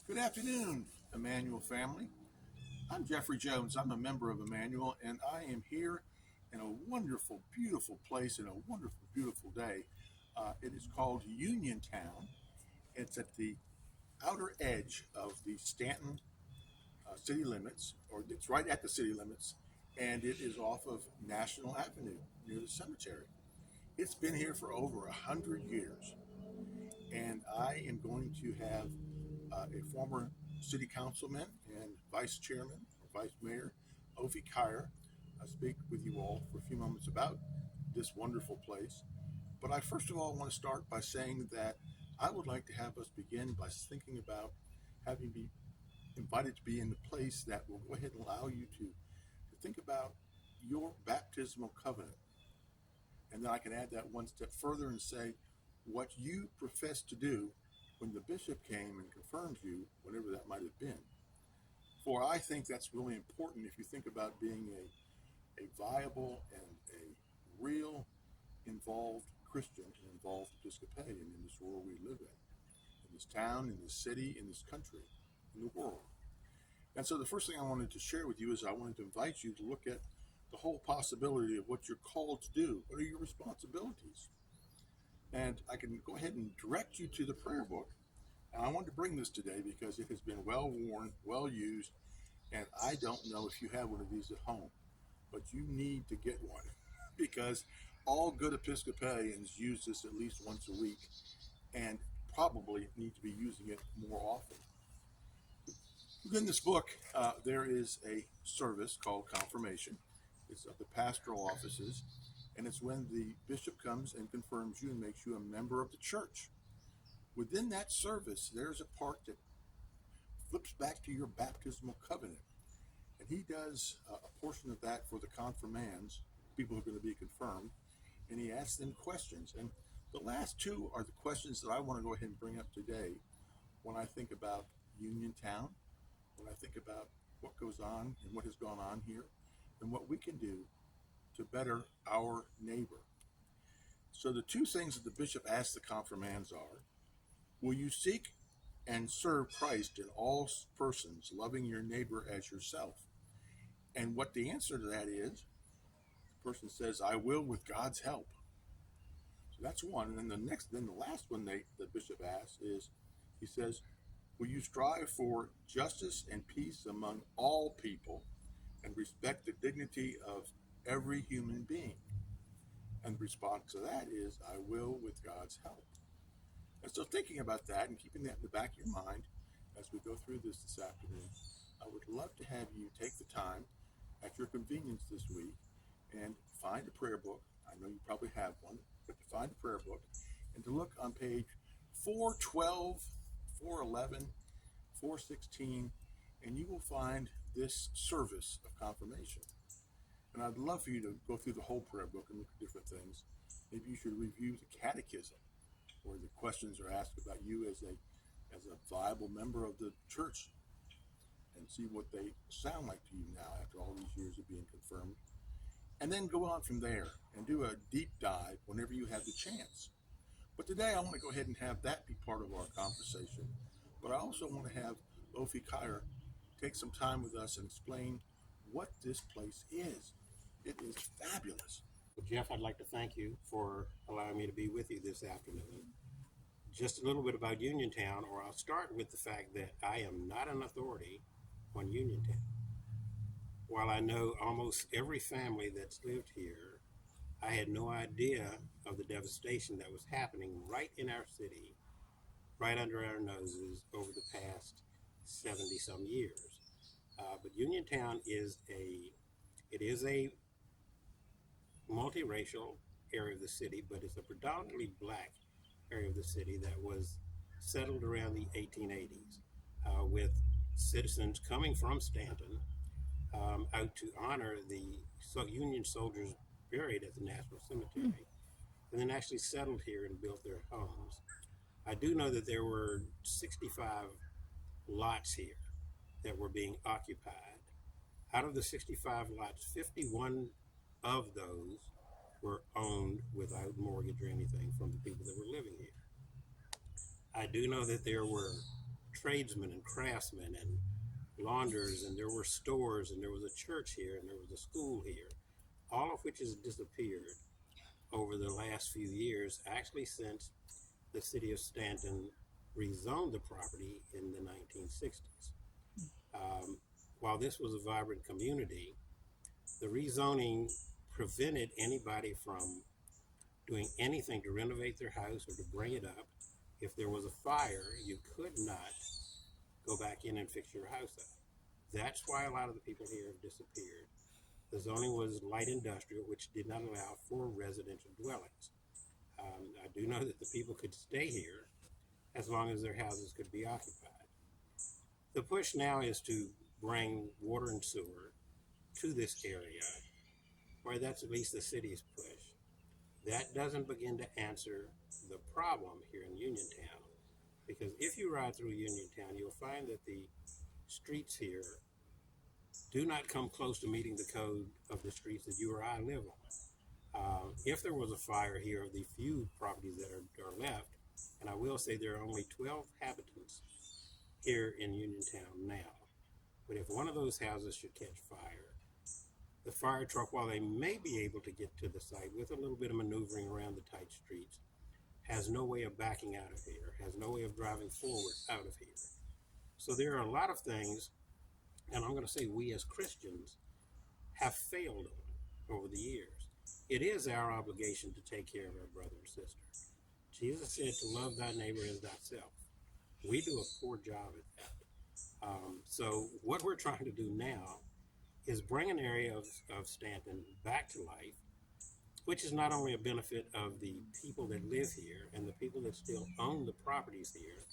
Good afternoon, Emmanuel family. I'm Jeffrey Jones. I'm a member of Emmanuel, and I am here in a wonderful, beautiful place and a wonderful, beautiful day. It is called Uniontown. It's at the outer edge of the Staunton city limits, or it's right at the city limits, and it is off of National Avenue near the cemetery. It's been here for over 100 years, and I am going to have a former city councilman and vice chairman or vice mayor, Ophie Kier, speak with you all for a few moments about this wonderful place. But I first of all want to start by saying that I would like to have us begin by thinking about having be invited to be in the place that will go ahead and allow you to think about your baptismal covenant. And then I can add that one step further and say what you profess to do when the bishop came and confirmed you, whatever that might have been. For I think that's really important if you think about being a viable and a real involved Christian and involved Episcopalian in this world we live in this town, in this city, in this country, in the world. And so the first thing I wanted to share with you is I wanted to invite you to look at the whole possibility of what you're called to do. What are your responsibilities? And I can go ahead and direct you to the prayer book. And I wanted to bring this today because it has been well worn, well used, and I don't know if you have one of these at home, but you need to get one because all good Episcopalians use this at least once a week and probably need to be using it more often. Within this book, there is a service called confirmation. It's at the pastoral offices, and it's when the bishop comes and confirms you and makes you a member of the church. Within that service, there's a part that flips back to your baptismal covenant. And he does a portion of that for the confirmands, people who are going to be confirmed, and he asks them questions. And the last two are the questions that I want to go ahead and bring up today when I think about Uniontown, when I think about what goes on and what has gone on here, and what we can do to better our neighbor. So the two things that the bishop asks the confirmands are, will you seek and serve Christ in all persons, loving your neighbor as yourself? And what the answer to that is, the person says, I will with God's help. So that's one. And then the last one the bishop asks is, he says, will you strive for justice and peace among all people and respect the dignity of every human being? And the response to that is, I will with God's help. And so thinking about that and keeping that in the back of your mind as we go through this afternoon, I would love to have you take the time at your convenience this week and find a prayer book. I know you probably have one, but to find a prayer book and to look on page 412, 411, 416, and you will find this service of confirmation. And I'd love for you to go through the whole prayer book and look at different things. Maybe you should review the catechism, where the questions are asked about you as a viable member of the church, and see what they sound like to you now after all these years of being confirmed. And then go on from there and do a deep dive whenever you have the chance. But today I want to go ahead and have that be part of our conversation. But I also want to have Ophie Kier take some time with us and explain what this place is. It is fabulous. Well, Jeff, I'd like to thank you for allowing me to be with you this afternoon. Just a little bit about Uniontown, or I'll start with the fact that I am not an authority on Uniontown. While I know almost every family that's lived here, I had no idea of the devastation that was happening right in our city, right under our noses over the past 70-some years. But Uniontown is a multiracial area of the city, but it's a predominantly black area of the city that was settled around the 1880s with citizens coming from Staunton out to honor the Union soldiers buried at the National Cemetery, and then actually settled here and built their homes. I do know that there were 65 lots here that were being occupied. Out of the 65 lots, 51 of those were owned without mortgage or anything from the people that were living here. I do know that there were tradesmen and craftsmen and launders, and there were stores, and there was a church here, and there was a school here, all of which has disappeared over the last few years, actually since the city of Staunton rezoned the property in the 1960s. While this was a vibrant community, the rezoning prevented anybody from doing anything to renovate their house or to bring it up. If there was a fire, you could not go back in and fix your house up. That's why a lot of the people here have disappeared. The zoning was light industrial, which did not allow for residential dwellings. I do know that the people could stay here as long as their houses could be occupied. The push now is to bring water and sewer to this area, or that's at least the city's push. That doesn't begin to answer the problem here in Uniontown, because if you ride through Uniontown, you'll find that the streets here do not come close to meeting the code of the streets that you or I live on. If there was a fire here, the few properties that are left, and I will say there are only 12 habitants here in Uniontown now, but if one of those houses should catch fire, the fire truck, while they may be able to get to the site with a little bit of maneuvering around the tight streets, has no way of backing out of here, has no way of driving forward out of here. So there are a lot of things, and I'm going to say we as Christians have failed on over the years. It is our obligation to take care of our brother and sister. Jesus said to love thy neighbor as thyself. We do a poor job at that. So what we're trying to do now is bring an area of Staunton back to life, which is not only a benefit of the people that live here and the people that still own the properties here,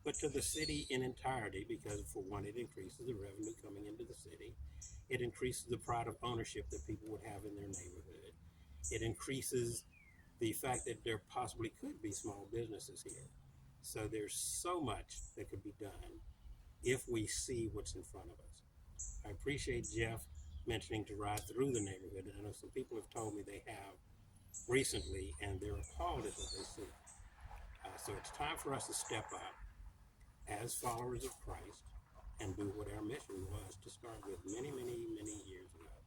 but to the city in entirety, because for one, it increases the revenue coming into the city. It increases the pride of ownership that people would have in their neighborhood. It increases the fact that there possibly could be small businesses here. So there's so much that could be done if we see what's in front of us. I appreciate Jeff mentioning to ride through the neighborhood. And I know some people have told me they have recently, and they're appalled at what they see. So it's time for us to step up as followers of Christ and do what our mission was to start with many, many, many years ago.